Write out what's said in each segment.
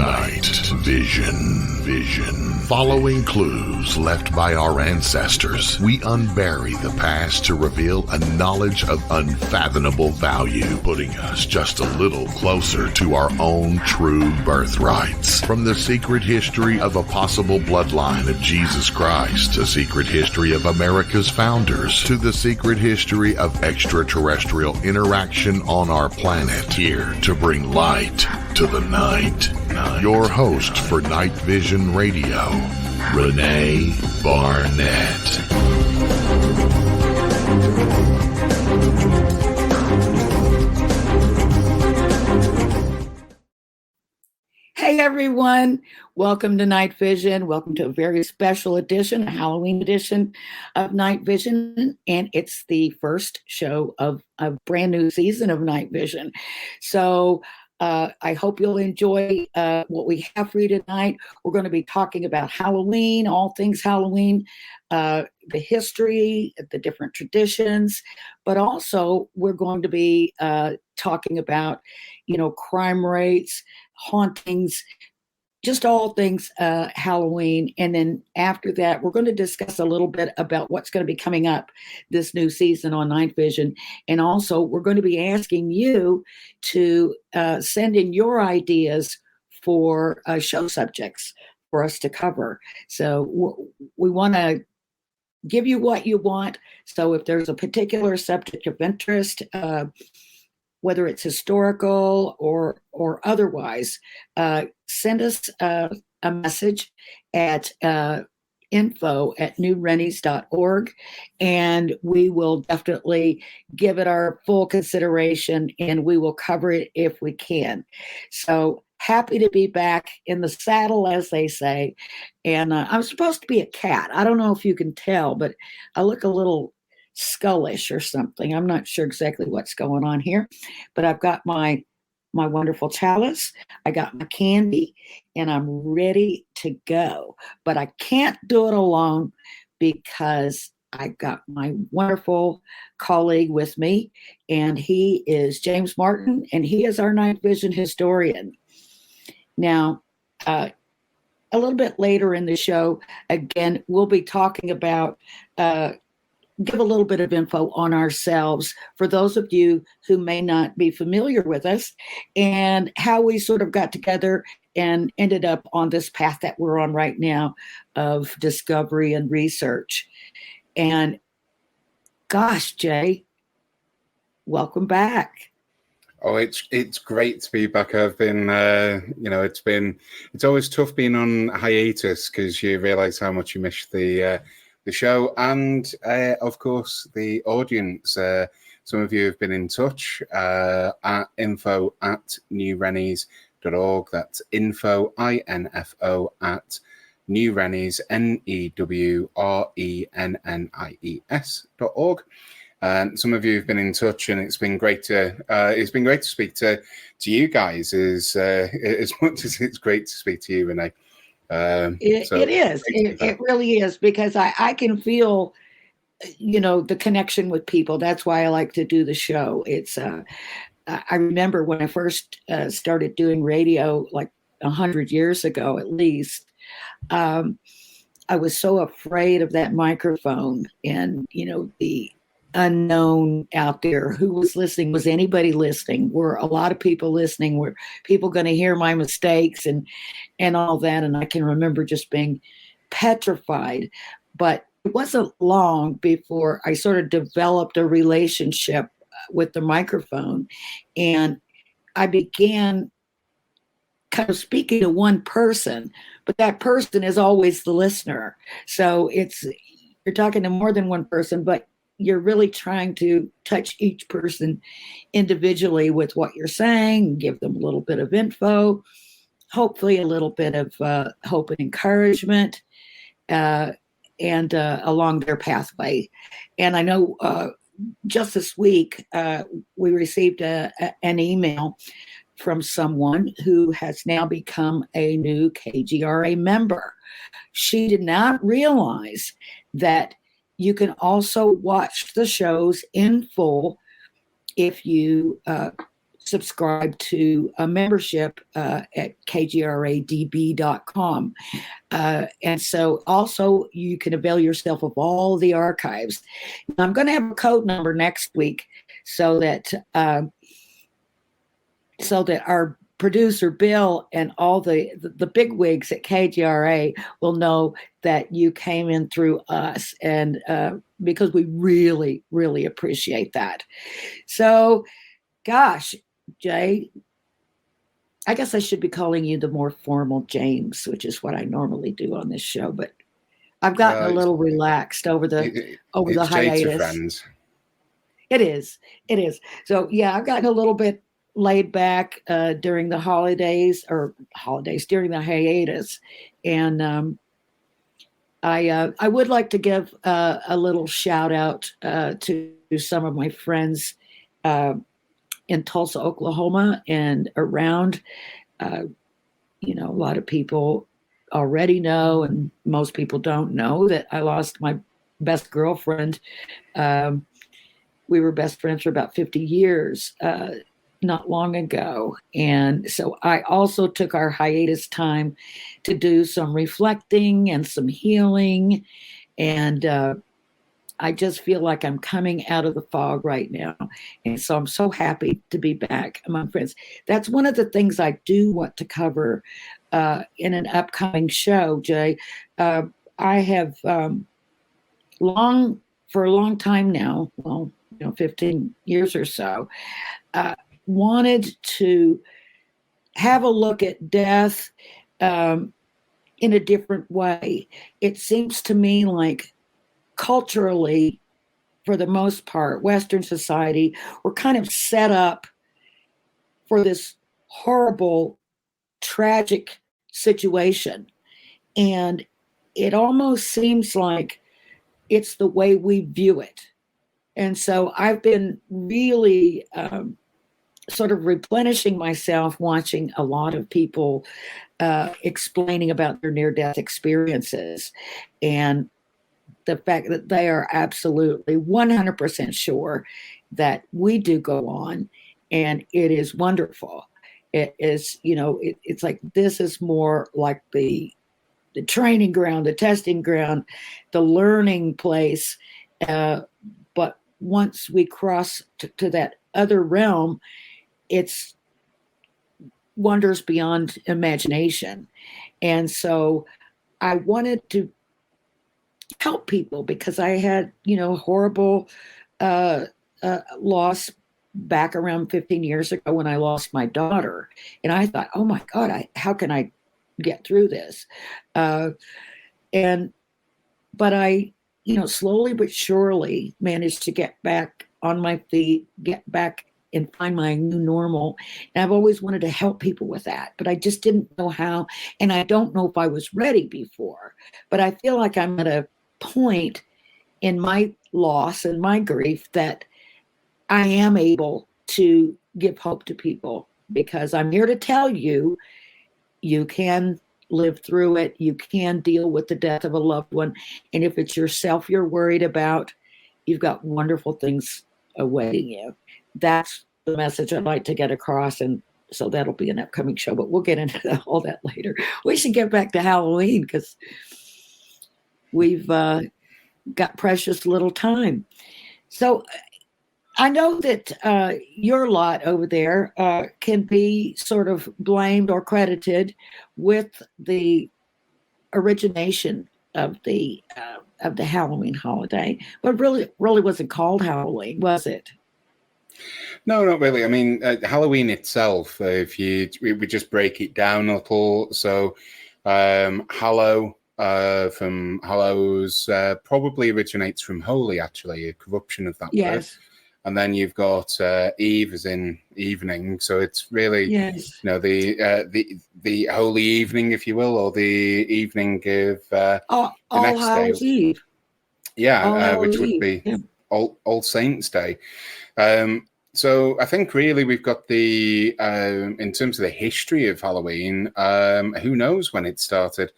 Night Vision. Following clues left by our ancestors, we unbury the past to reveal a knowledge of unfathomable value, putting us just a little closer to our own true birthrights. From the secret history of a possible bloodline of Jesus Christ, the secret history of America's founders, to the secret history of extraterrestrial interaction on our planet, here to bring light to the night. Your host for Night Vision Radio, Renee Barnett. Hey everyone, welcome to Night Vision. Welcome to a very special edition, a Halloween edition of Night Vision. And it's the first show of a brand new season of Night Vision. So I hope you'll enjoy what we have for you tonight. We're going to be talking about Halloween, all things Halloween, the history, the different traditions, but also we're going to be talking about, crime rates, hauntings, just all things Halloween. And then after that, we're going to discuss a little bit about what's going to be coming up this new season on Night Vision. And also, we're going to be asking you to send in your ideas for show subjects for us to cover. So we want to give you what you want. So if there's a particular subject of interest, whether it's historical or otherwise, send us a message at info@newrennies.org, and we will definitely give it our full consideration, and we will cover it if we can. So happy to be back in the saddle, as they say. And I'm supposed to be a cat. I don't know if you can tell, but I look a little skullish or something. I'm not sure exactly what's going on here, but I've got my wonderful chalice. I got my candy, and I'm ready to go. But I can't do it alone because I got my wonderful colleague with me, and he is James Martin, and he is our Night Vision historian. Now, a little bit later in the show, again, we'll be talking about give a little bit of info on ourselves for those of you who may not be familiar with us, and how we sort of got together and ended up on this path that we're on right now of discovery and research. And gosh, Jay, welcome back. Oh, it's great to be back. I've been, it's always tough being on hiatus because you realize how much you miss the show, and of course the audience. Some of you have been in touch at info@newrennies.org. That's info info at newrennies newrennies.org. And some of you have been in touch, and it's been great to speak to you guys as much as it's great to speak to you, Renee. It is. It really is, because I can feel, the connection with people. That's why I like to do the show. It's I remember when I first started doing radio, like 100 years ago at least. I was so afraid of that microphone and the unknown out there. Who was listening? Was anybody listening? Were a lot of people listening? Were people going to hear my mistakes and all that? And I can remember just being petrified. But it wasn't long before I sort of developed a relationship with the microphone, and I began kind of speaking to one person, but that person is always the listener. So you're talking to more than one person, but you're really trying to touch each person individually with what you're saying, give them a little bit of info, hopefully a little bit of hope and encouragement, and along their pathway. And I know just this week, we received an email from someone who has now become a new KGRA member. She did not realize that you can also watch the shows in full if you subscribe to a membership at kgradb.com. And so also you can avail yourself of all the archives. I'm going to have a code number next week so that our producer Bill and all the big wigs at KGRA will know that you came in through us, and because we really, really appreciate that. So, gosh, Jay, I guess I should be calling you the more formal James, which is what I normally do on this show, but I've gotten a little relaxed over the hiatus. Friends. It is. So yeah, I've gotten a little bit laid back during the during the hiatus, and I would like to give a little shout out to some of my friends in Tulsa, Oklahoma, and around. A lot of people already know, and most people don't know, that I lost my best girlfriend. We were best friends for about 50 years. Not long ago. And so I also took our hiatus time to do some reflecting and some healing. And I just feel like I'm coming out of the fog right now. And so I'm so happy to be back among friends. That's one of the things I do want to cover in an upcoming show, Jay. I have for a long time now, 15 years or so, wanted to have a look at death in a different way. It seems to me like culturally, for the most part, Western society, we're kind of set up for this horrible, tragic situation. And it almost seems like it's the way we view it. And so I've been really sort of replenishing myself, watching a lot of people explaining about their near-death experiences, and the fact that they are absolutely 100% sure that we do go on, and it is wonderful. It is, it's like this is more like the training ground, the testing ground, the learning place. But once we cross to that other realm, it's wonders beyond imagination. And so I wanted to help people because I had, horrible loss back around 15 years ago when I lost my daughter. And I thought, oh my God, how can I get through this? But I, slowly but surely managed to get back on my feet, get back and find my new normal. And I've always wanted to help people with that, but I just didn't know how. And I don't know if I was ready before, but I feel like I'm at a point in my loss and my grief that I am able to give hope to people, because I'm here to tell you, you can live through it. You can deal with the death of a loved one. And if it's yourself you're worried about, you've got wonderful things awaiting you. That's the message I'd like to get across. And so that'll be an upcoming show, but we'll get into all that later. We should get back to Halloween because we've got precious little time. So I know that your lot over there can be sort of blamed or credited with the origination of the Halloween holiday, but really wasn't called Halloween, was it? No, not really. I mean, Halloween itself, if we just break it down a little, so Hallow from Hallows probably originates from holy, actually, a corruption of that word. And then you've got Eve as in evening, so it's really the holy evening, if you will, or the evening of the next Hallows day. Eve. Yeah, which would be All Saints Day. So I think really we've got the in terms of the history of Halloween, who knows when it started.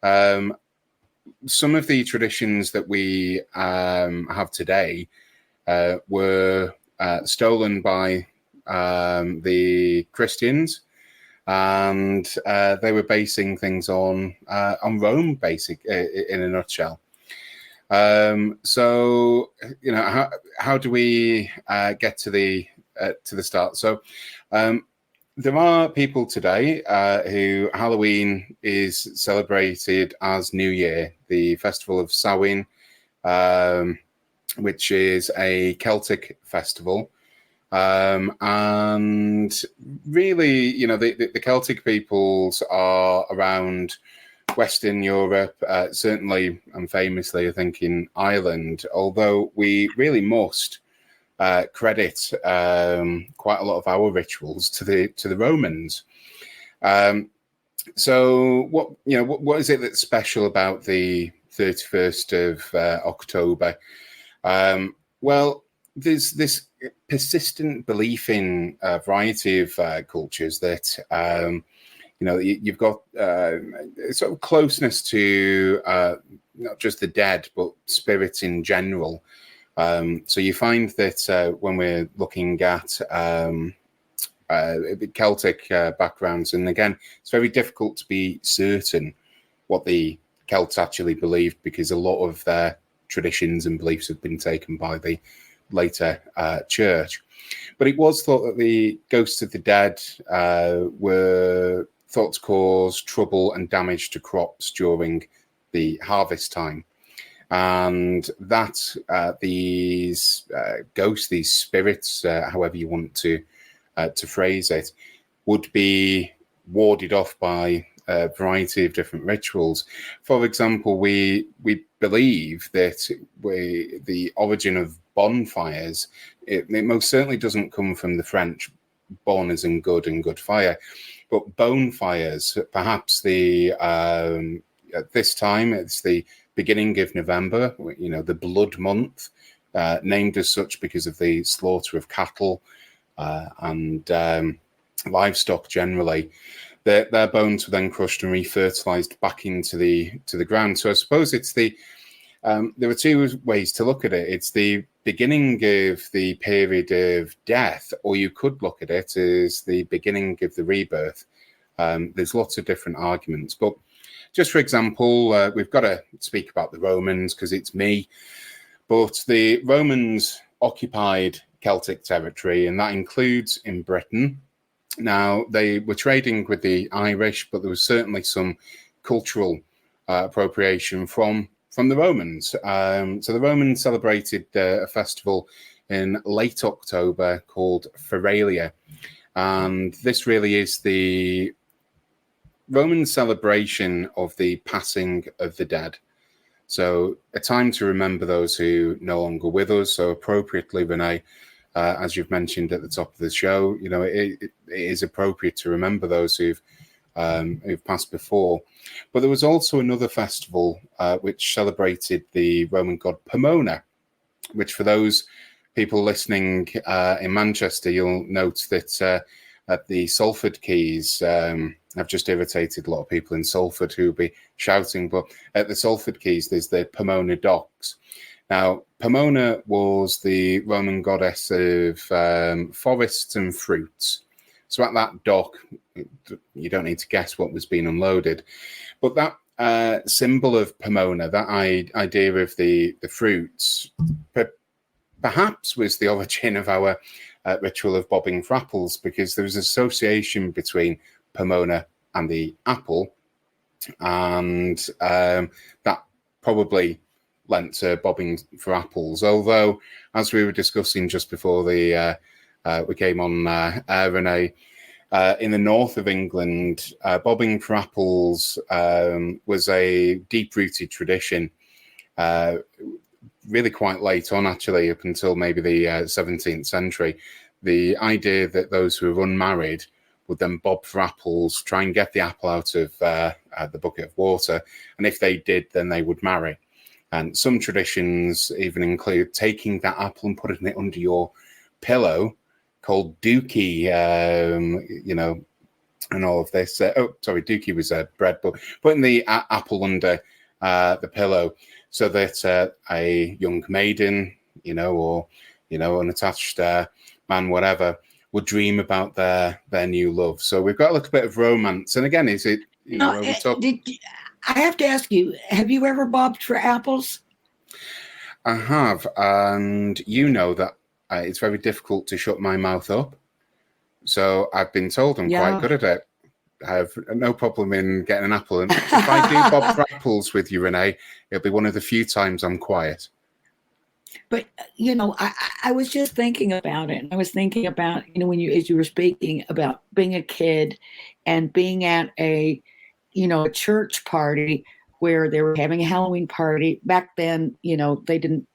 Some of the traditions that we have today were stolen by the Christians, and they were basing things on Rome, in a nutshell. So, you know, how do we get to the start? So, there are people today who Halloween is celebrated as New Year, the festival of Samhain, which is a Celtic festival. And really, you know, the Celtic peoples are around Western Europe, certainly and famously, I think, in Ireland, although we really must credit quite a lot of our rituals to the Romans. So what is it that's special about the 31st of October? Well, there's this persistent belief in a variety of cultures that you know, you've got sort of closeness to not just the dead, but spirits in general. So you find that when we're looking at Celtic backgrounds, and again, it's very difficult to be certain what the Celts actually believed, because a lot of their traditions and beliefs have been taken by the later church. But it was thought that the ghosts of the dead were thought to cause trouble and damage to crops during the harvest time, and that these ghosts, these spirits, however you want to phrase it, would be warded off by a variety of different rituals. For example, we believe that the origin of bonfires, it most certainly doesn't come from the French bon as in good and good fire, but bonfires, perhaps at this time, it's the beginning of November, you know, the blood month, named as such because of the slaughter of cattle and livestock generally. Their bones were then crushed and refertilized back into the ground. So I suppose it's there are two ways to look at it. It's the beginning of the period of death, or you could look at it as the beginning of the rebirth. There's lots of different arguments, but just for example, we've got to speak about the Romans because it's me, but the Romans occupied Celtic territory, and that includes in Britain. Now, they were trading with the Irish, but there was certainly some cultural appropriation from the Romans. So the Romans celebrated a festival in late October called Feralia. And this really is the Roman celebration of the passing of the dead. So a time to remember those who no longer with us. So appropriately, Renee, as you've mentioned at the top of the show, you know, it is appropriate to remember those who've passed before. But there was also another festival which celebrated the Roman god Pomona, which for those people listening in Manchester, you'll note that at the Salford Quays, I've just irritated a lot of people in Salford who will be shouting, but at the Salford Quays, there's the Pomona Docks. Now, Pomona was the Roman goddess of forests and fruits. So at that dock, you don't need to guess what was being unloaded. But that symbol of Pomona, that idea of the fruits, perhaps was the origin of our ritual of bobbing for apples, because there was an association between Pomona and the apple, and that probably lent to bobbing for apples. Although, as we were discussing just before we came on air, Renee, in the north of England, bobbing for apples was a deep-rooted tradition, really quite late on, actually, up until maybe the 17th century. The idea that those who were unmarried would then bob for apples, try and get the apple out of the bucket of water, and if they did, then they would marry. And some traditions even include taking that apple and putting it under your pillow, called dookie, you know, and all of this. Dookie was bread, but putting the apple under the pillow so that a young maiden, you know, or, you know, unattached man, whatever, would dream about their new love. So we've got a little bit of romance. And again, is it, I have to ask you, have you ever bobbed for apples? I have, and you know that it's very difficult to shut my mouth up. So I've been told I'm quite good at it. I have no problem in getting an apple. And if I do bob for apples with you, Renee, it'll be one of the few times I'm quiet. But, I was just thinking about it. I was thinking about, as you were speaking about being a kid and being at a church party where they were having a Halloween party. Back then, they didn't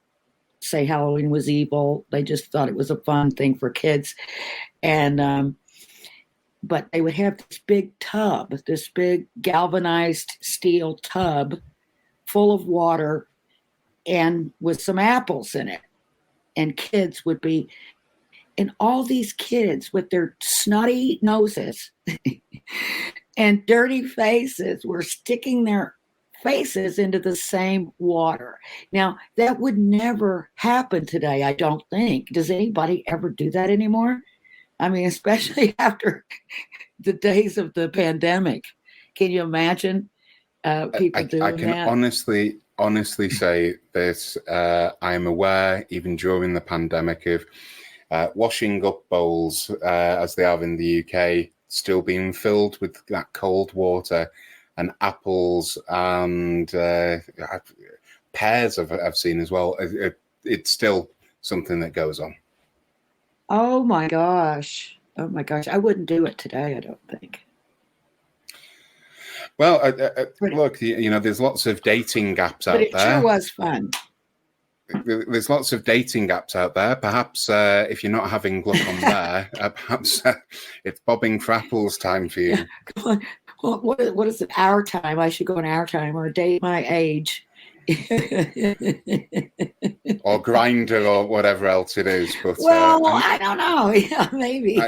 say Halloween was evil. They just thought it was a fun thing for kids. And, but they would have this big tub, this big galvanized steel tub full of water and with some apples in it. And kids would be, and all these kids with their snotty noses and dirty faces were sticking their faces into the same water. Now, that would never happen today, I don't think. Does anybody ever do that anymore? I mean, especially after the days of the pandemic. Can you imagine people doing that? I can honestly say this. I am aware, even during the pandemic, of washing up bowls, as they are in the UK, still being filled with that cold water, and apples and pears I've seen as well. It's still something that goes on. Oh my gosh. I wouldn't do it today, I don't think. Well, look, there's lots of dating apps out there. But it sure was fun. There's lots of dating apps out there. Perhaps if you're not having luck on there, perhaps it's bobbing for apples time for you. Come on. What is it? Our time. I should go on Our Time or date my age. Or Grindr or whatever else it is. But I don't know. Yeah, maybe.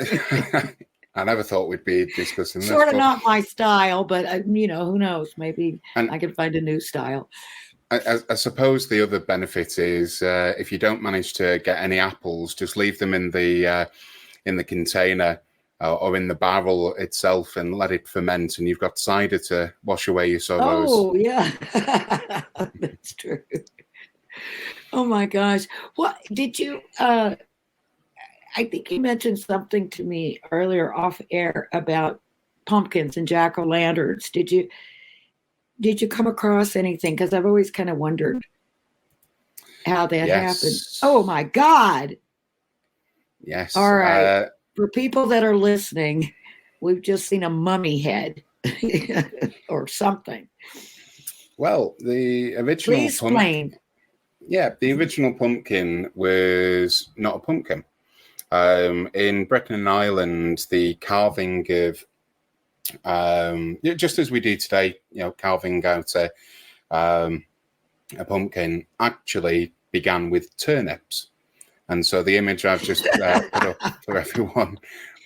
I never thought we'd be discussing this. Sort of not my style, but who knows? Maybe I can find a new style. I suppose the other benefit is if you don't manage to get any apples, just leave them in the container or in the barrel itself and let it ferment, and you've got cider to wash away your sorrows. Oh, yeah. That's true. Oh, my gosh. What did you I think you mentioned something to me earlier off air about pumpkins and jack-o'-lanterns. Did you come across anything? Because I've always kind of wondered how that happened. Oh, my God. Yes. All right. For people that are listening, we've just seen a mummy head or something. Well, the original Please explain. The original pumpkin was not a pumpkin. In Britain and Ireland, the carving of just as we do today, carving out a pumpkin actually began with turnips. And so the image I've just put up for everyone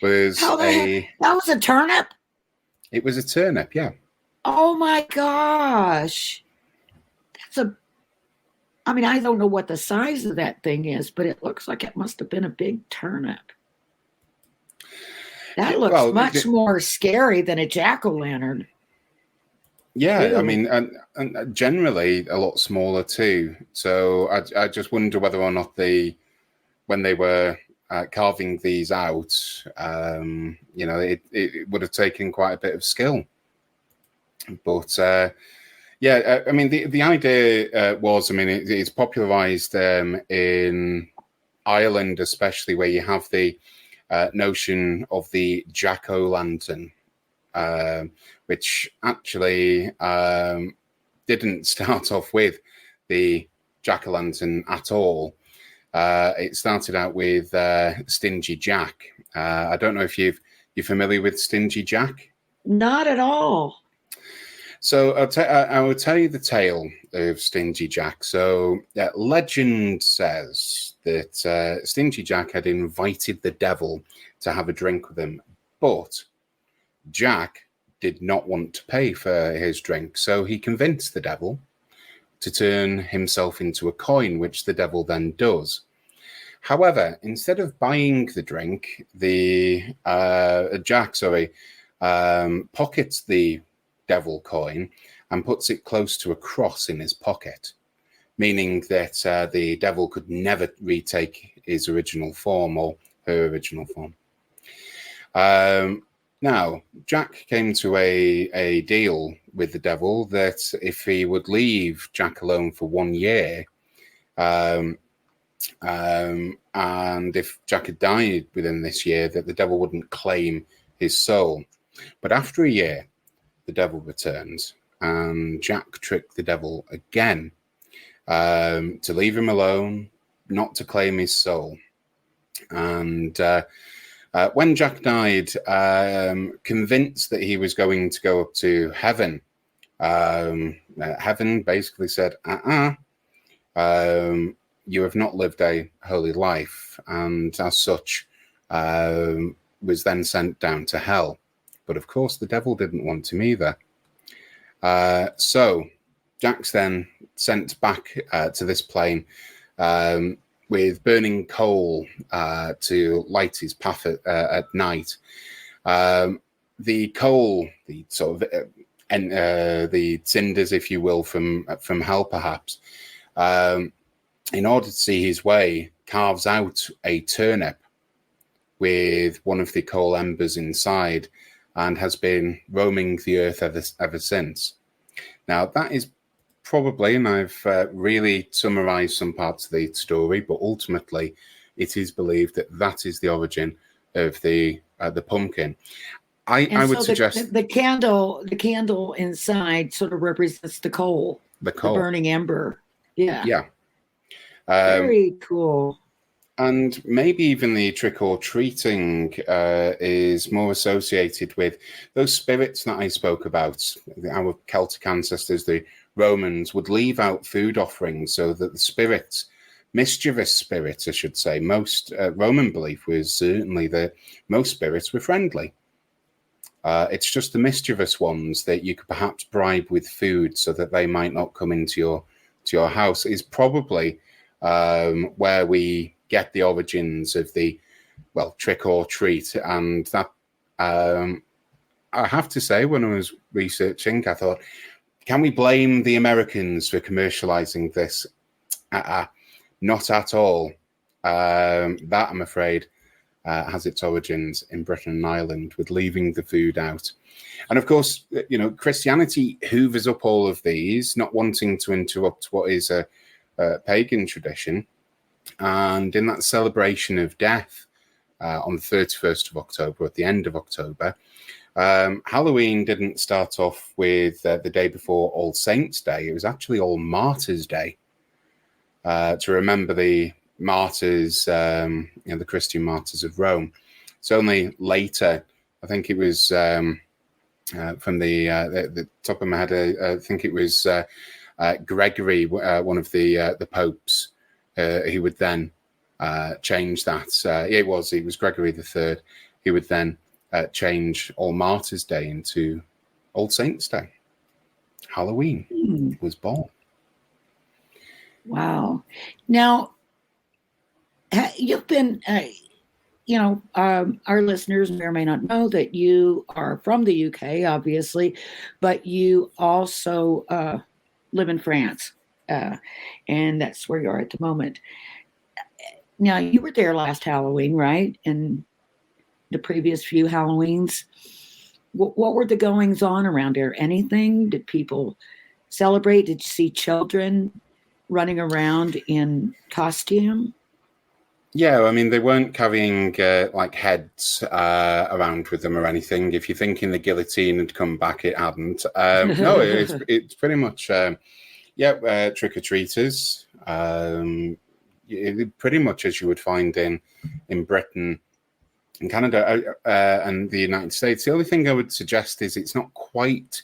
was that was a turnip? It was a turnip, yeah. Oh my gosh. I don't know what the size of that thing is, but it looks like it must have been a big turnip. That looks much more scary than a jack-o'-lantern. Yeah, really? I mean, and generally a lot smaller too. So I just wonder whether or not when they were carving these out, it would have taken quite a bit of skill. But I mean, the idea was, it's popularized in Ireland, especially, where you have the notion of the jack-o'-lantern, which actually didn't start off with the jack-o'-lantern at all. It started out with Stingy Jack. I don't know if you're familiar with Stingy Jack. Not at all. So I will tell you the tale of Stingy Jack. So legend says that Stingy Jack had invited the devil to have a drink with him, but Jack did not want to pay for his drink. So he convinced the devil to turn himself into a coin, which the devil then does. However, instead of buying the drink, Jack pockets the devil coin and puts it close to a cross in his pocket, meaning that the devil could never retake his original form or her original form. Now, Jack came to a deal with the devil that if he would leave Jack alone for 1 year, and if Jack had died within this year, that the devil wouldn't claim his soul. But after a year, the devil returned, and Jack tricked the devil again to leave him alone, not to claim his soul. And when Jack died, convinced that he was going to go up to heaven, heaven basically said, you have not lived a holy life, and as such was then sent down to hell. But of course, the devil didn't want him either. So Jack's then sent back to this plane with burning coal to light his path at night. The coal, the sort of the cinders, if you will, from hell, perhaps. In order to see his way, carves out a turnip with one of the coal embers inside, and has been roaming the earth ever since. Now, that is probably, and I've really summarized some parts of the story, but ultimately it is believed that that is the origin of the pumpkin. I would suggest the candle inside sort of represents the coal, the burning ember. Yeah. Very cool. And maybe even the trick or treating is more associated with those spirits that I spoke about. Our Celtic ancestors, the Romans, would leave out food offerings so that the spirits, mischievous spirits, I should say, most Roman belief was certainly that most spirits were friendly. It's just the mischievous ones that you could perhaps bribe with food so that they might not come into your house is probably where we get the origins of the, trick or treat. And that, I have to say, when I was researching, I thought, can we blame the Americans for commercializing this? Not at all. That, I'm afraid, has its origins in Britain and Ireland, with leaving the food out. And of course, Christianity hoovers up all of these, not wanting to interrupt what is a pagan tradition. And in that celebration of death on the 31st of October, at the end of October, Halloween didn't start off with the day before All Saints' Day. It was actually All Martyrs' Day, to remember the martyrs, the Christian martyrs of Rome. It's only later, I think it was from the top of my head, I think it was Gregory, one of the popes, he would then change that. It was Gregory III. He would then change All Martyrs' Day into All Saints' Day. Halloween was born. Wow. Now, you've been, our listeners may or may not know that you are from the UK, obviously, but you also live in France, and that's where you are at the moment. Now, you were there last Halloween, right? And the previous few Halloweens. What were the goings on around there? Anything? Did people celebrate? Did you see children running around in costume? Yeah, I mean, they weren't carrying heads around with them or anything. If you're thinking the guillotine had come back, it hadn't. No, it's pretty much, trick-or-treaters. Pretty much as you would find in Britain and Canada and the United States. The only thing I would suggest is it's not quite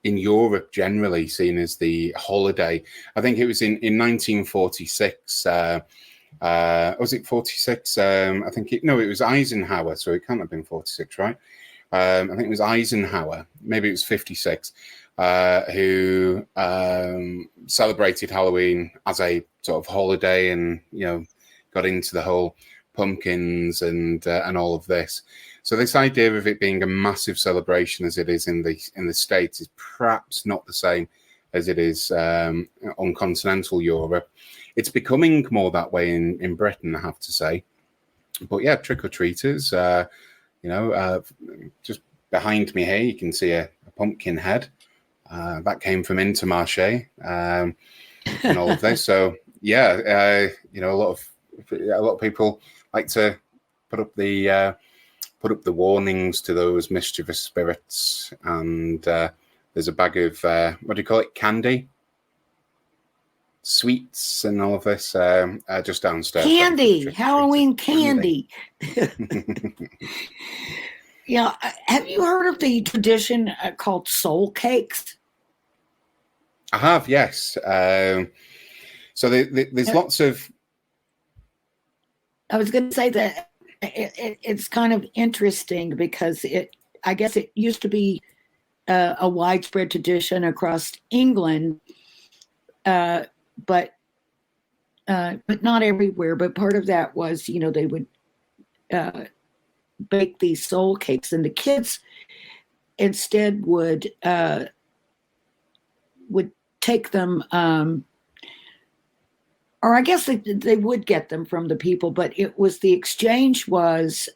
in Europe generally seen as the holiday. I think it was in 1946. Was it 46? I think it was Eisenhower, so it can't have been 46, right? I think it was Eisenhower, maybe it was 56, who celebrated Halloween as a sort of holiday, and got into the whole pumpkins and all of this. So this idea of it being a massive celebration as it is in the States is perhaps not the same as it is on continental Europe. It's becoming more that way in Britain, I have to say. But yeah, trick-or-treaters, just behind me here, you can see a pumpkin head. That came from Intermarché and all of this. So yeah, a lot of people like to put up the warnings to those mischievous spirits, and there's a bag of what do you call it, candy, sweets, and all of this just downstairs. Candy, Halloween candy. Yeah, have you heard of the tradition called soul cakes? I have, yes. So there's lots of. I was going to say that it's kind of interesting because I guess it used to be a widespread tradition across England, but not everywhere. But part of that was, they would bake these soul cakes, and the kids instead would take them, or I guess they would get them from the people, but it was the exchange was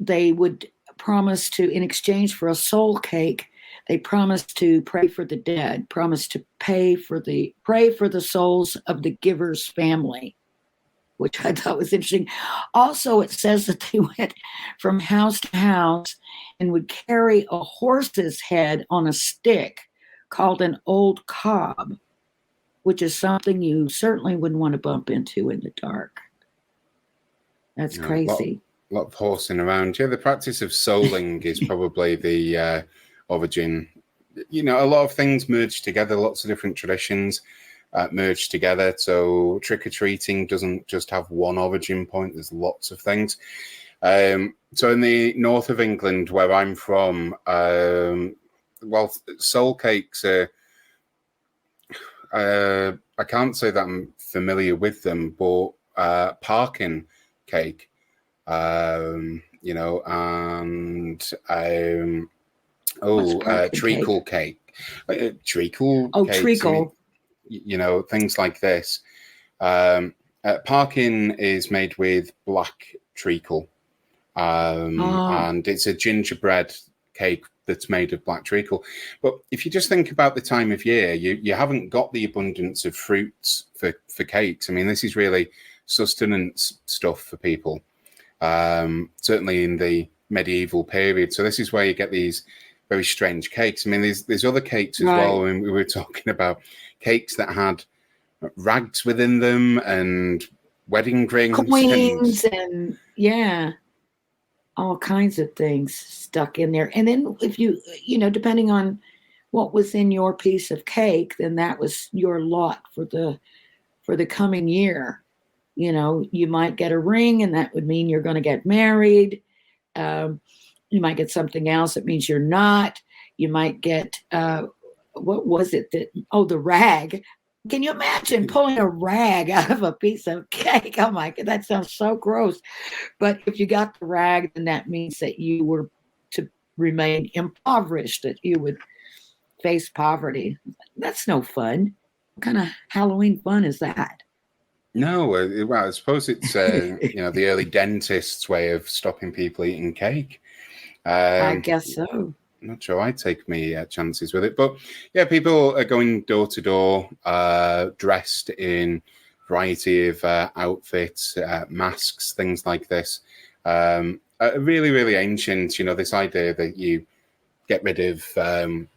they would promise to, in exchange for a soul cake, they promised to pray for the dead, promised to pray for the souls of the giver's family, which I thought was interesting. Also, it says that they went from house to house and would carry a horse's head on a stick called an old cob, which is something you certainly wouldn't want to bump into in the dark. That's crazy. A lot of horsing around. Yeah, the practice of souling is probably the origin. A lot of things merge together, lots of different traditions merge together. So trick-or-treating doesn't just have one origin point. There's lots of things. So in the north of England, where I'm from, soul cakes are, I can't say that I'm familiar with them, but parkin cake, and treacle cake. Treacle. Oh, cakes, treacle. Things like this. Parkin is made with black treacle, and it's a gingerbread cake that's made of black treacle. But if you just think about the time of year, you haven't got the abundance of fruits for cakes. I mean, this is really sustenance stuff for people, certainly in the medieval period. So this is where you get these very strange cakes. I mean, there's other cakes as well. I mean, we were talking about cakes that had rags within them and wedding rings, coins, and all kinds of things stuck in there. And then if you depending on what was in your piece of cake, then that was your lot for the coming year. You might get a ring, and that would mean you're going to get married. You might get something else that means you're not. You might get what was it the rag. Can you imagine pulling a rag out of a piece of cake? Oh my God, that sounds so gross. But if you got the rag, then that means that you were to remain impoverished, that you would face poverty. That's no fun. What kind of Halloween fun is that? No, well, I suppose it's the early dentist's way of stopping people eating cake. I guess so. I'm not sure I'd take me chances with it, but yeah, people are going door to door, dressed in variety of outfits, masks, things like this. Really, really ancient. This idea that you get rid of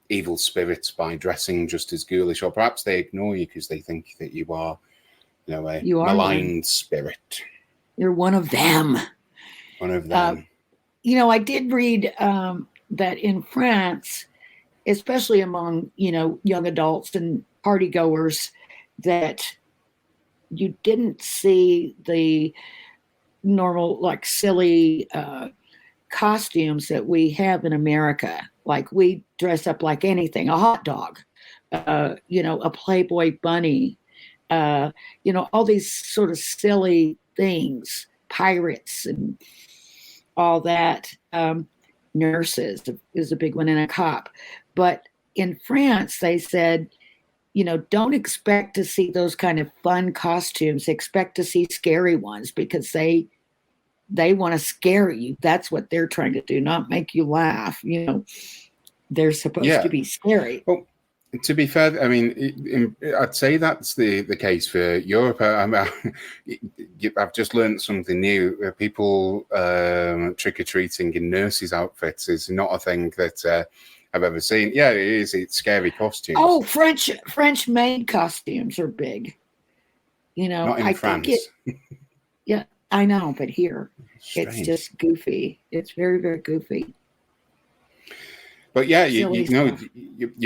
evil spirits by dressing just as ghoulish, or perhaps they ignore you because they think that you are, a maligned spirit. You're one of them. One of them. I did read that in France, especially among, young adults and party goers, that you didn't see the normal, like, silly costumes that we have in America. Like, we dress up like anything, a hot dog, a Playboy bunny, all these sort of silly things, pirates and all that. Nurses is a big one, and a cop. But in France, they said, don't expect to see those kind of fun costumes. Expect to see scary ones, because they want to scare you. That's what they're trying to do, not make you laugh. They're supposed to be scary. Well, to be fair, I mean, I'd say that's the case for Europe. I've just learned something new. People trick-or-treating in nurses' outfits is not a thing that I've ever seen. Yeah, it is. It's scary costumes. Oh, French maid costumes are big. Not in France. Yeah, I know, but here Strange. It's just goofy. It's very, very goofy. But yeah, you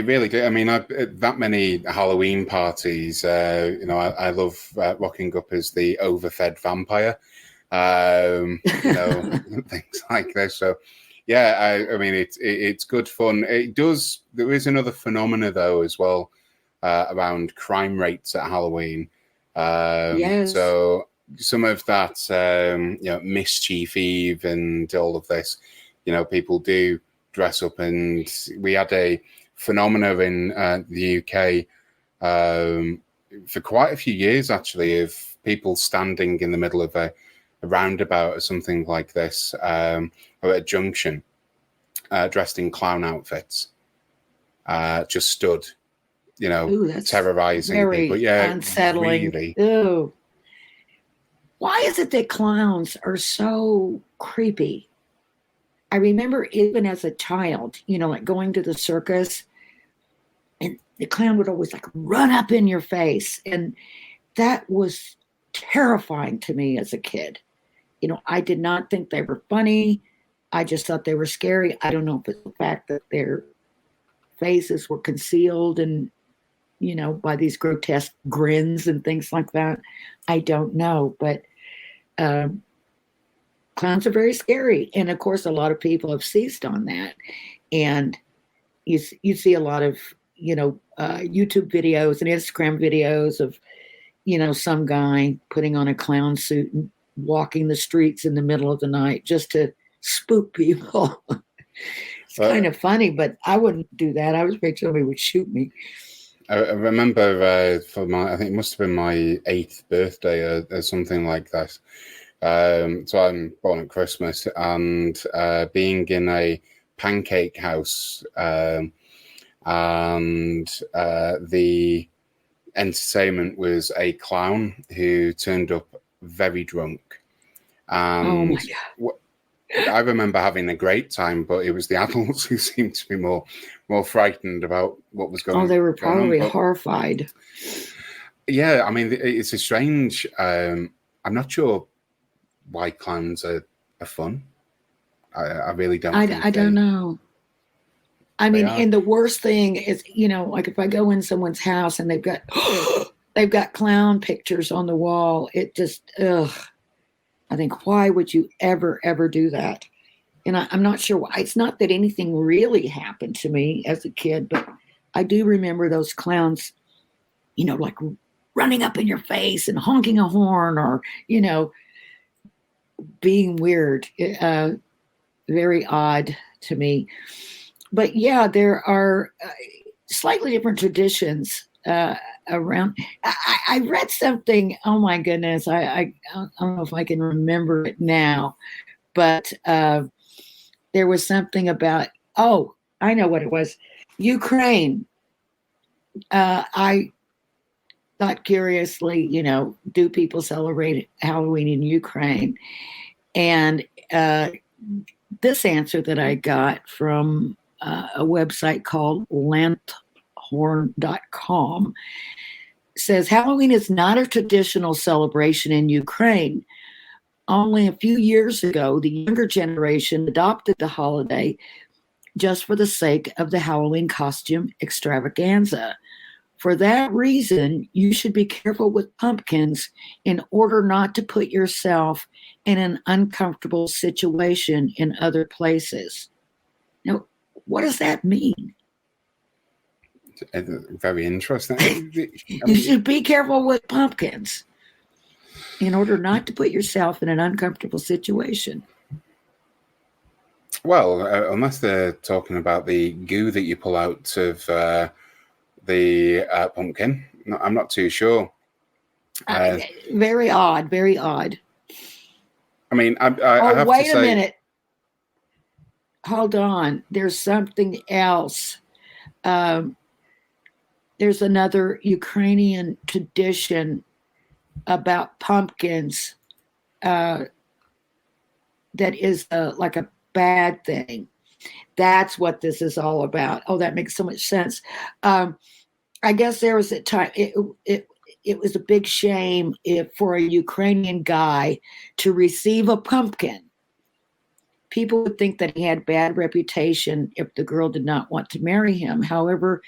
really do. I mean, that many Halloween parties. I love rocking up as the overfed vampire. Things like this. So, yeah, I mean, it's good fun. There is another phenomena though as well around crime rates at Halloween. Yes. So some of that, mischief eve and all of this, people do dress up, and we had a phenomena in the UK for quite a few years, actually, of people standing in the middle of a roundabout or something like this, or at a junction, dressed in clown outfits, just stood, terrorizing people. Yeah, unsettling. Really. Ew. Why is it that clowns are so creepy? I remember even as a child, like going to the circus, and the clown would always like run up in your face. And that was terrifying to me as a kid. I did not think they were funny. I just thought they were scary. I don't know if it's the fact that their faces were concealed and, by these grotesque grins and things like that. I don't know. But clowns are very scary. And of course, a lot of people have seized on that. And you see a lot of, YouTube videos and Instagram videos of, some guy putting on a clown suit and walking the streets in the middle of the night just to spook people. It's kind of funny, but I wouldn't do that. I was afraid somebody would shoot me. I remember I think it must have been my 8th birthday or something like that. So I'm born at Christmas, and being in a pancake house, and the entertainment was a clown who turned up very drunk. And oh my God. I remember having a great time, but it was the adults who seemed to be more frightened about what was going on. Oh, they were probably horrified. Yeah, I mean, it's a strange. I'm not sure why clowns are fun. I really don't. I don't know. I mean, and the worst thing is, like if I go in someone's house and they've got clown pictures on the wall, it just I think, why would you ever do that? And I'm not sure why. It's not that anything really happened to me as a kid, but I do remember those clowns, like running up in your face and honking a horn, or, being weird. Very odd to me. But yeah, there are slightly different traditions around. I read something. Oh my goodness, I don't know if I can remember it now, but there was something about. Oh, I know what it was. Ukraine. I thought curiously, do people celebrate Halloween in Ukraine? And this answer that I got from a website called lanthorn.com says Halloween is not a traditional celebration in Ukraine. Only a few years ago, the younger generation adopted the holiday just for the sake of the Halloween costume extravaganza. For that reason, you should be careful with pumpkins in order not to put yourself in an uncomfortable situation in other places. Now, what does that mean? Very interesting. You should be careful with pumpkins in order not to put yourself in an uncomfortable situation. Well, unless they're talking about the goo that you pull out of the pumpkin, I'm not too sure. Very odd, very odd. I mean, I have wait to say, a minute. Hold on. There's something else. There's another Ukrainian tradition about pumpkins that is like a bad thing. That's what this is all about. Oh, that makes so much sense. I guess there was a time it was a big shame for a Ukrainian guy to receive a pumpkin. People would think that he had bad reputation if the girl did not want to marry him. However,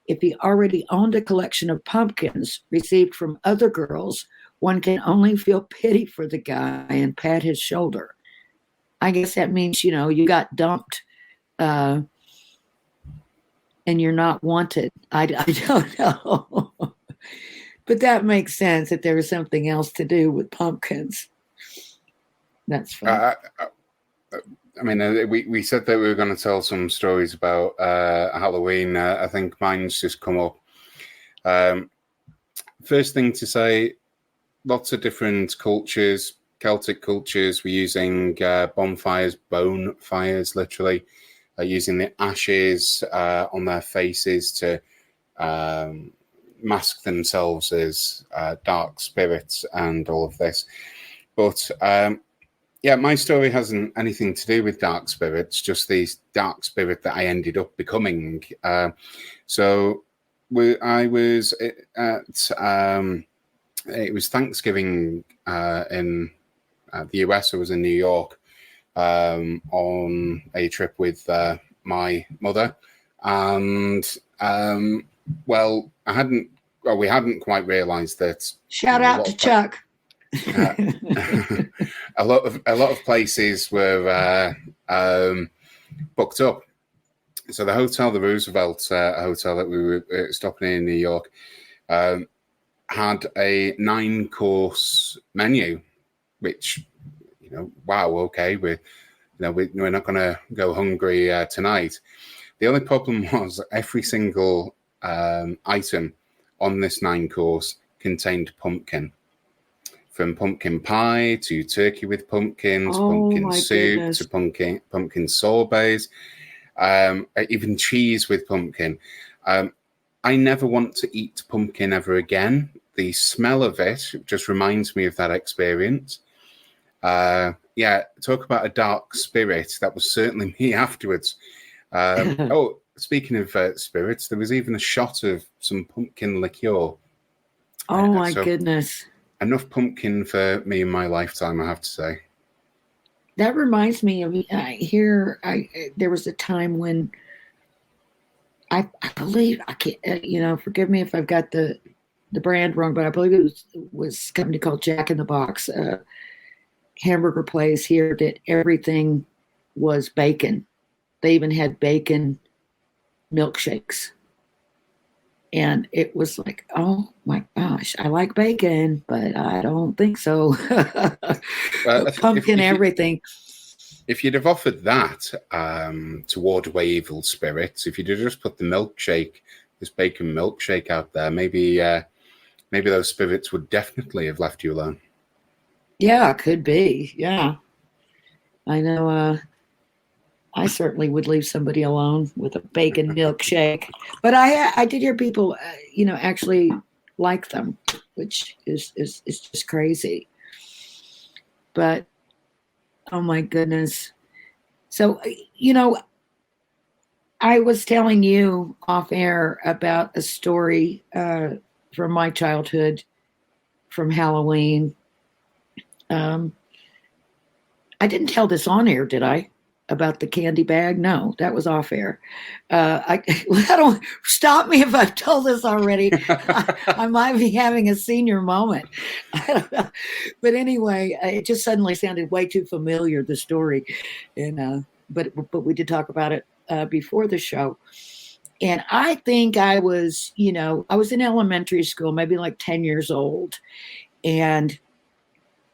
if he already owned a collection of pumpkins received from other girls, one can only feel pity for the guy and pat his shoulder. I guess that means, you got dumped and you're not wanted. I don't know. But that makes sense that there was something else to do with pumpkins. That's fun. I mean, we said that we were going to tell some stories about Halloween. I think mine's just come up. First thing to say, lots of different cultures, Celtic cultures, were using bonfires, bone fires, literally, using the ashes on their faces to mask themselves as dark spirits and all of this. But yeah, my story hasn't anything to do with dark spirits, just the dark spirit that I ended up becoming. So I was at, it was Thanksgiving in the US. I was in New York on a trip with my mother. And, well, we hadn't quite realized that. Shout out to Chuck. A lot of places were booked up. So the hotel, the Roosevelt hotel that we were stopping in New York, had a 9-course menu, which, wow, okay, we're not going to go hungry tonight. The only problem was every single item on this 9-course contained pumpkin. From pumpkin pie to turkey with pumpkins, pumpkin soup goodness. To pumpkin sorbets, even cheese with pumpkin. I never want to eat pumpkin ever again. The smell of it just reminds me of that experience. Yeah, talk about a dark spirit. That was certainly me afterwards. Oh, speaking of spirits, there was even a shot of some pumpkin liqueur. Oh, my goodness. Enough pumpkin for me in my lifetime, I have to say. That reminds me of there was a time when I believe, I can't, forgive me if I've got the brand wrong, but I believe it was a company called Jack in the Box, a hamburger place here that everything was bacon. They even had bacon milkshakes. And it was like, oh my gosh, I like bacon, but I don't think so. Pumpkin, everything. If you'd have offered that to ward away evil spirits, if you'd have just put this bacon milkshake out there, maybe those spirits would definitely have left you alone. Yeah, could be. Yeah. I know. I certainly would leave somebody alone with a bacon milkshake, but I did hear people, actually like them, which is just crazy. But oh my goodness! So I was telling you off air about a story from my childhood, from Halloween. I didn't tell this on air, did I? About the candy bag? No, that was off air. I don't stop me if I've told this already. I might be having a senior moment. I don't know. But anyway, it just suddenly sounded way too familiar, the story. And but we did talk about it before the show. And I think I was, I was in elementary school, maybe like 10 years old. And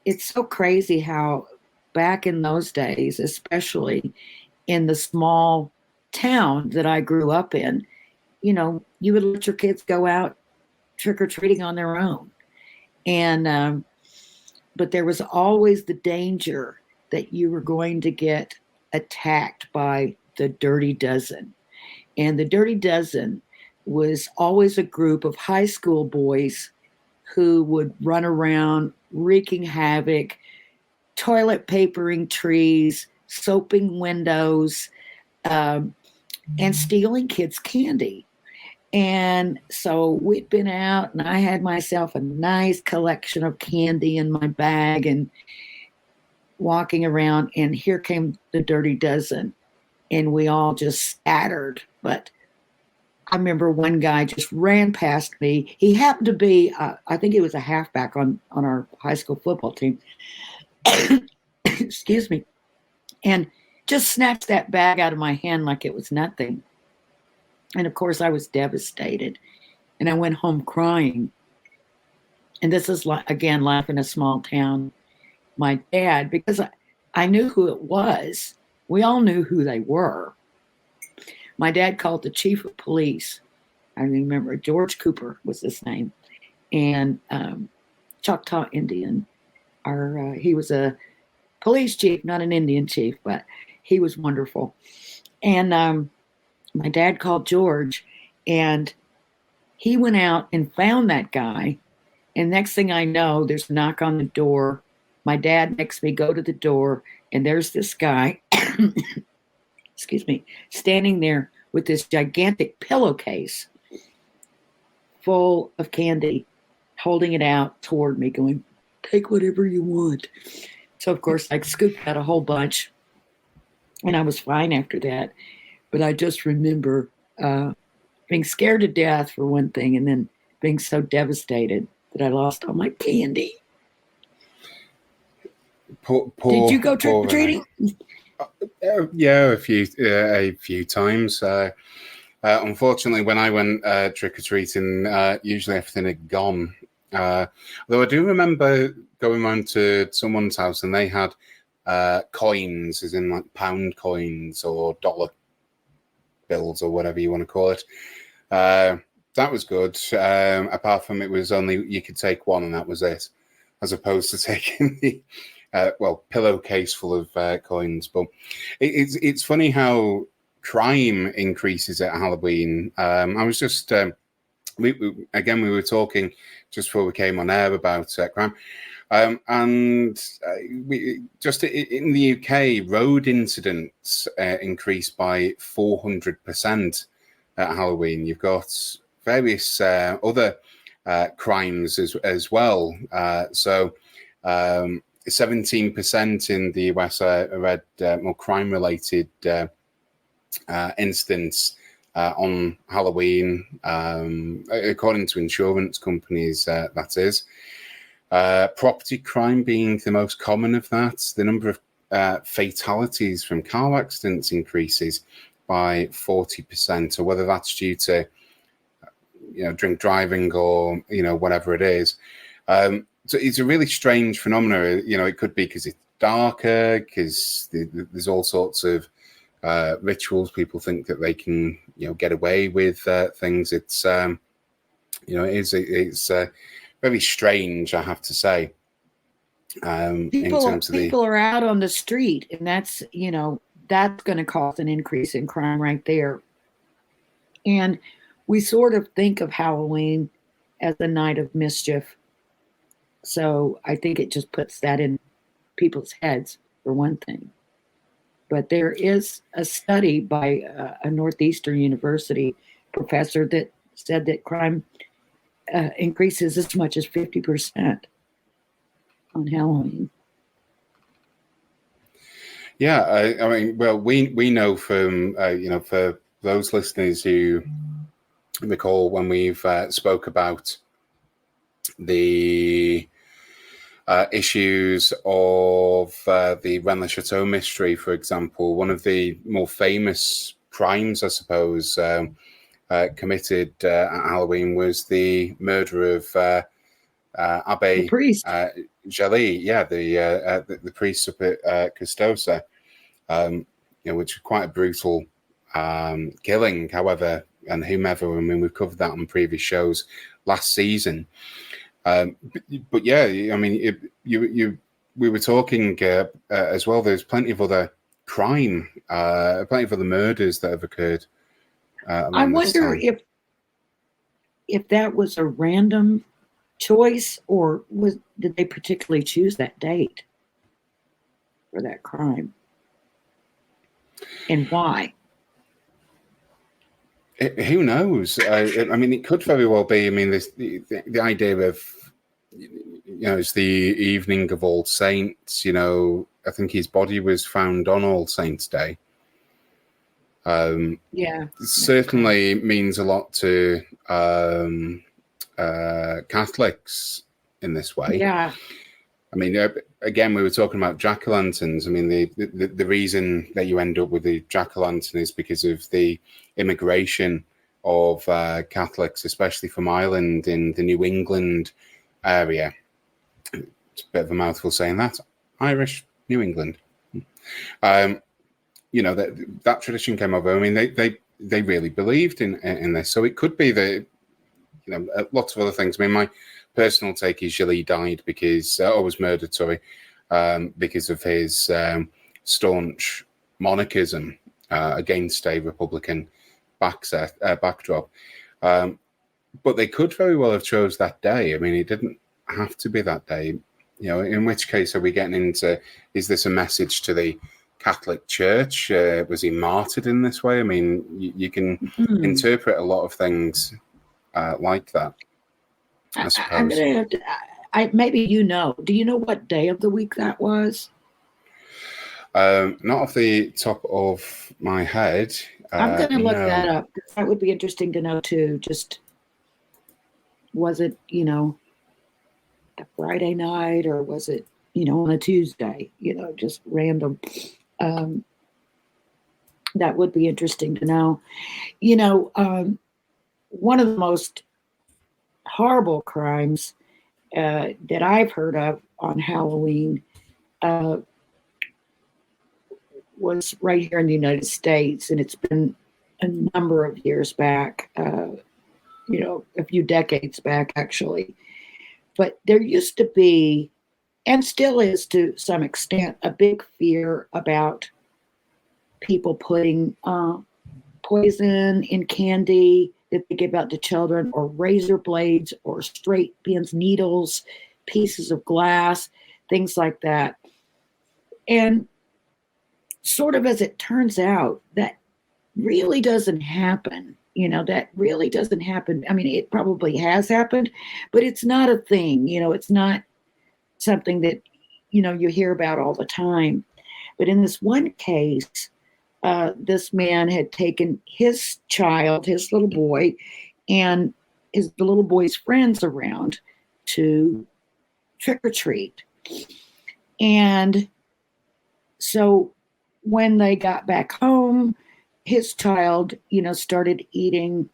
it's so crazy how back in those days, especially in the small town that I grew up in, you would let your kids go out trick or treating on their own. And, but there was always the danger that you were going to get attacked by the Dirty Dozen. And the Dirty Dozen was always a group of high school boys who would run around wreaking havoc, toilet papering trees, soaping windows, and stealing kids' candy. And so we'd been out, and I had myself a nice collection of candy in my bag and walking around, and here came the Dirty Dozen, and we all just scattered. But I remember one guy just ran past me. He happened to be, I think he was a halfback on our high school football team. Excuse me. And just snatched that bag out of my hand like it was nothing. And of course, I was devastated. And I went home crying. And this is, again, life in a small town. My dad, because I knew who it was. We all knew who they were. My dad called the chief of police. I remember George Cooper was his name. And Choctaw Indian. He was a police chief, not an Indian chief, but he was wonderful. And my dad called George, and he went out and found that guy. And next thing I know, there's a knock on the door. My dad makes me go to the door, and there's this guy, excuse me, standing there with this gigantic pillowcase full of candy, holding it out toward me, going, "Take whatever you want." So, of course, I scooped out a whole bunch, and I was fine after that. But I just remember being scared to death for one thing, and then being so devastated that I lost all my candy. Did you go trick or treating? Yeah, a few times. Unfortunately, when I went trick or treating, usually everything had gone. Though I do remember going round to someone's house, and they had coins, as in like pound coins or dollar bills or whatever you want to call it. That was good. Apart from it was only you could take one, and that was it, as opposed to taking the pillowcase full of coins. But it's funny how crime increases at Halloween. I was just we were talking just before we came on air about crime. And we just in the UK, road incidents increased by 400% at Halloween. You've got various other crimes as well. So 17% in the US I read more crime-related incidents on Halloween, according to insurance companies, that is. Property crime being the most common of that. The number of fatalities from car accidents increases by 40%, or whether that's due to drink driving or whatever it is. So it's a really strange phenomenon. It could be because it's darker, because there's all sorts of rituals. People think that they can get away with things. It's it's very strange, I have to say. People are out on the street, and that's going to cause an increase in crime right there. And we sort of think of Halloween as a night of mischief. So I think it just puts that in people's heads, for one thing. But there is a study by a Northeastern University professor that said that crime increases as much as 50% on Halloween. Yeah, I mean, well, we know from for those listeners who recall when we've spoke about the issues of the committed at Halloween was the murder of Abbe Jalil, the priest up at Custosa, which was quite a brutal killing. However, and whomever, I mean, we've covered that on previous shows last season. But yeah, I mean, we were talking as well. There's plenty of other crime, plenty of other murders that have occurred. I wonder if that was a random choice, or did they particularly choose that date for that crime, and why? Who knows? I mean, it could very well be. I mean, the idea of it's the evening of All Saints. I think his body was found on All Saints Day. Certainly means a lot to Catholics in this way. Yeah. I mean, again, we were talking about jack-o'-lanterns. I mean, the reason that you end up with the jack-o'-lantern is because of the immigration of Catholics, especially from Ireland in the New England area. It's a bit of a mouthful saying that. Irish, New England. That tradition came over. I mean, they really believed in this. So it could be that, lots of other things. I mean, my personal take is Jalil died was murdered, because of his staunch monarchism against a Republican backdrop. But they could very well have chose that day. I mean, it didn't have to be that day. In which case are we getting into, is this a message to the Catholic Church? Was he martyred in this way? I mean, you can interpret a lot of things like that, I suppose. I'm gonna have to, maybe do you know what day of the week that was? Not off the top of my head. I'm going to look that up. That would be interesting to know too. Just, was it, a Friday night, or was it, on a Tuesday, just random. That would be interesting to know. One of the most horrible crimes that I've heard of on Halloween was right here in the United States, and it's been a number of years back, a few decades back, actually. But there used to be, and still is to some extent, a big fear about people putting poison in candy that they give out to children, or razor blades, or straight pins, needles, pieces of glass, things like that. And sort of as it turns out, that really doesn't happen. That really doesn't happen. I mean, it probably has happened, but it's not a thing. It's not something that, you hear about all the time. But in this one case, this man had taken his child, his little boy, and the little boy's friends around to trick or treat. And so when they got back home, his child, started eating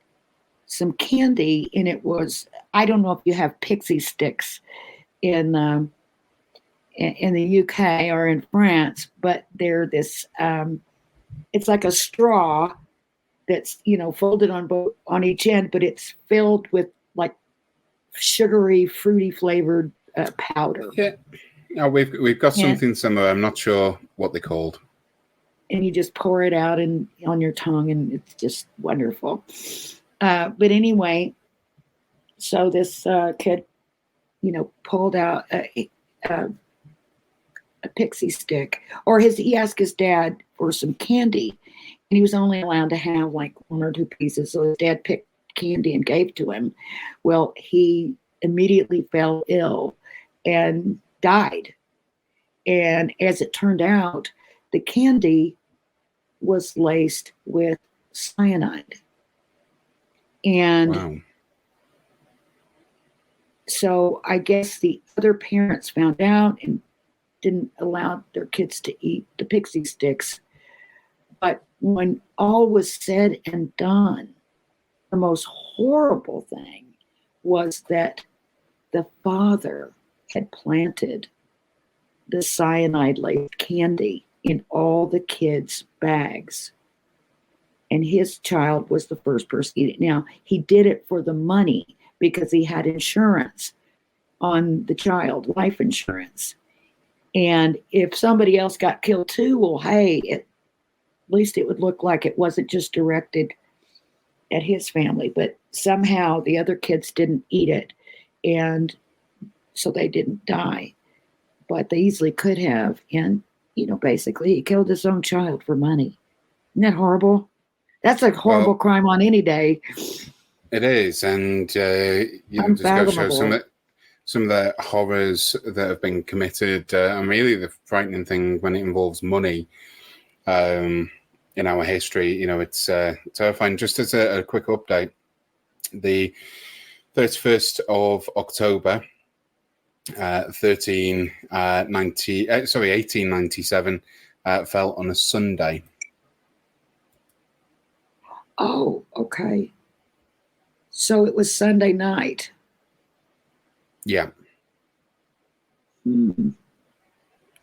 some candy, and it was, I don't know if you have pixie sticks in the UK or in France, but they're this, it's like a straw that's, folded on each end, but it's filled with like sugary, fruity flavored powder. Yeah, we've got something similar. I'm not sure what they're called. And you just pour it out on your tongue, and it's just wonderful. But anyway, so this kid, pulled out a pixie stick, or he asked his dad for some candy, and he was only allowed to have like one or two pieces. So his dad picked candy and gave to him. Well, he immediately fell ill and died. And as it turned out, the candy was laced with cyanide. And wow. So I guess the other parents found out and didn't allow their kids to eat the pixie sticks. But when all was said and done, the most horrible thing was that the father had planted the cyanide-laced candy in all the kids' bags. And his child was the first person to eat it. Now, he did it for the money because he had insurance on the child, life insurance. And if somebody else got killed too, well, hey, at least it would look like it wasn't just directed at his family. But somehow the other kids didn't eat it, and so they didn't die. But they easily could have. And, basically he killed his own child for money. Isn't that horrible? That's a horrible crime on any day. It is. And, just go show some of the horrors that have been committed, and really the frightening thing when it involves money in our history. It's terrifying. Just as a quick update, the 31st of October, 1897, fell on a Sunday. Oh, okay. So it was Sunday night. Yeah.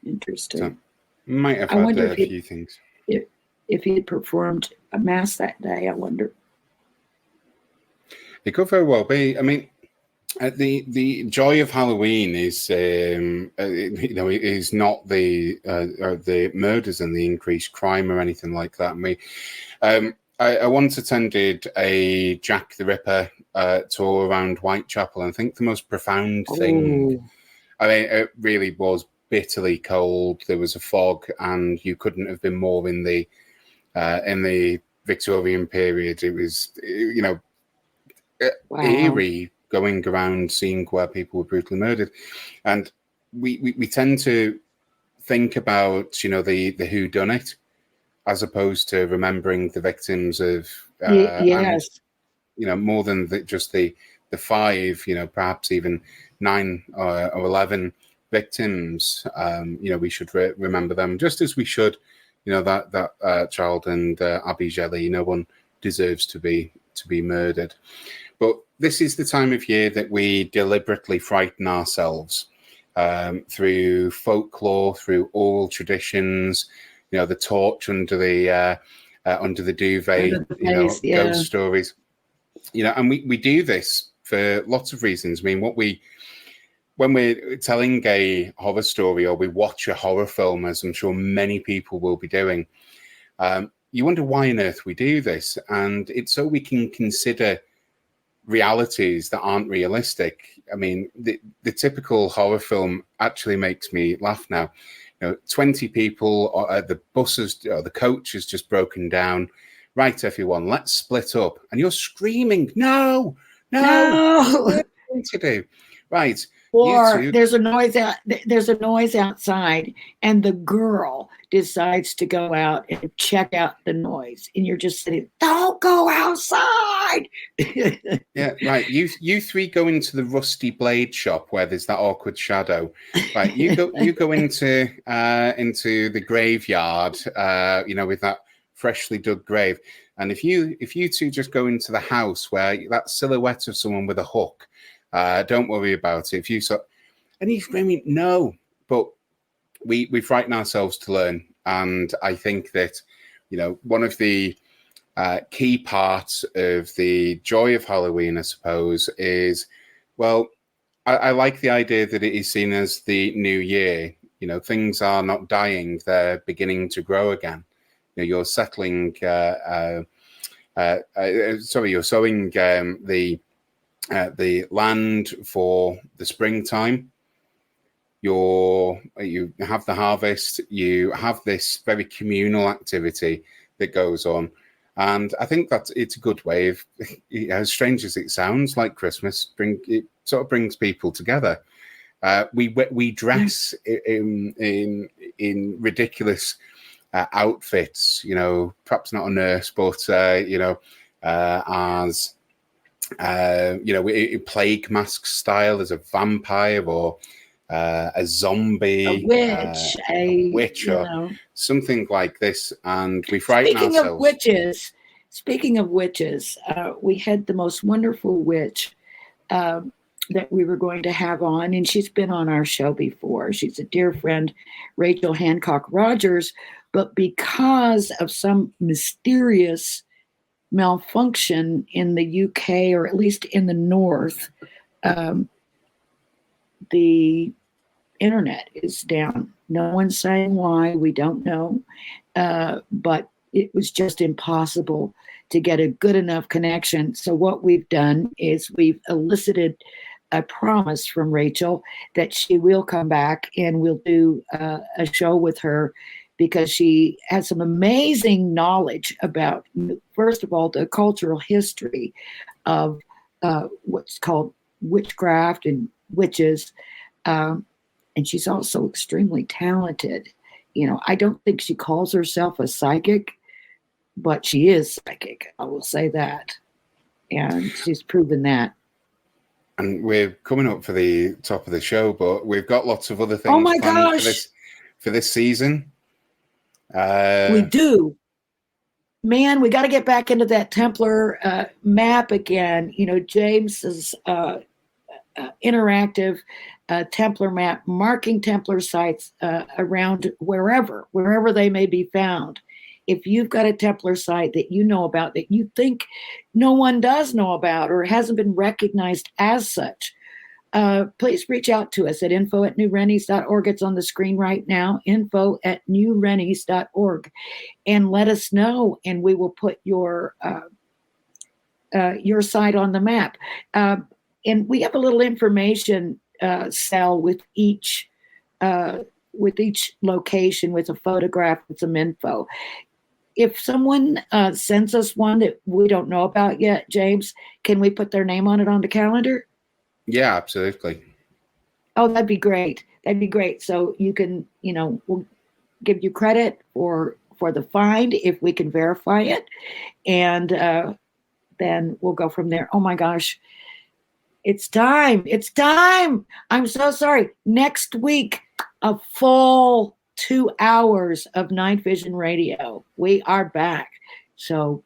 Interesting. So, might have had a few things. If he had performed a mass that day, I wonder. It could very well be. I mean, the joy of Halloween is, is not the murders and the increased crime or anything like that. I once attended a Jack the Ripper tour around Whitechapel, and I think the most profound thing, it really was bitterly cold. There was a fog, and you couldn't have been more in the Victorian period. It was, eerie going around seeing where people were brutally murdered. And we tend to think about, the whodunit, as opposed to remembering the victims of, yes, and, more than just the 5, perhaps even 9 or 11 victims. We should remember them, just as we should, that child and Abby Jelly. No one deserves to be murdered. But this is the time of year that we deliberately frighten ourselves through folklore, through oral traditions. The torch under the duvet, ghost stories, and we do this for lots of reasons. I mean, when we're telling a horror story or we watch a horror film, as I'm sure many people will be doing, you wonder why on earth we do this, and it's so we can consider realities that aren't realistic. I mean, the typical horror film actually makes me laugh now. 20 people at the buses, the coach has just broken down. Right, everyone, let's split up. And you're screaming, no. What are you going to do? Right. Or there's a noise outside, and the girl decides to go out and check out the noise, and you're just sitting, don't go outside. Yeah, right. You three go into the Rusty Blade shop where there's that awkward shadow. Right. You go into the graveyard, with that freshly dug grave. And if you two just go into the house where that silhouette of someone with a hook, don't worry about it. And he's screaming, no. But we frighten ourselves to learn. And I think that, one of the key parts of the joy of Halloween, I suppose, is, well, I like the idea that it is seen as the new year. Things are not dying; they're beginning to grow again. You're settling. You're sowing the land for the springtime. You have the harvest. You have this very communal activity that goes on. And I think that it's a good way of, as strange as it sounds, like Christmas, it sort of brings people together. We dress in ridiculous outfits, perhaps not a nurse, but as plague mask style, as a vampire or a zombie, a witch, or something like this, and we frighten ourselves. Speaking of witches, speaking of witches, we had the most wonderful witch that we were going to have on, and she's been on our show before. She's a dear friend, Rachel Hancock Rogers, but because of some mysterious malfunction in the UK, or at least in the North, the internet is down. No one's saying why. We don't know. But it was just impossible to get a good enough connection. So what we've done is we've elicited a promise from Rachel that she will come back and we'll do a show with her, because she has some amazing knowledge about, first of all, the cultural history of what's called witchcraft and witches. And she's also extremely talented. You know, I don't think she calls herself a psychic, but she is psychic. I will say that. And she's proven that. And we're coming up for the top of the show, but we've got lots of other things planned for this season. We do. Man, we got to get back into that Templar map again. You know, James's interactive Templar map, marking Templar sites around wherever they may be found. If you've got a Templar site that you know about, that you think no one does know about or hasn't been recognized as such, please reach out to us at info@newrennies.org. It's on the screen right now, info@newrennies.org, and let us know, and we will put your site on the map. And we have a little information cell with each location, with a photograph and some info. If someone sends us one that we don't know about yet, James, can we put their name on it on the calendar? Yeah, absolutely. Oh, that'd be great. That'd be great. So you can, we'll give you credit for the find if we can verify it. And then we'll go from there. Oh my gosh. It's time. It's time. I'm so sorry. Next week, a full 2 hours of Night Vision Radio. We are back. So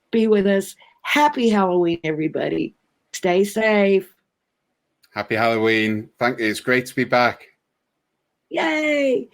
be with us. Happy Halloween, everybody. Stay safe. Happy Halloween. Thank you. It's great to be back. Yay.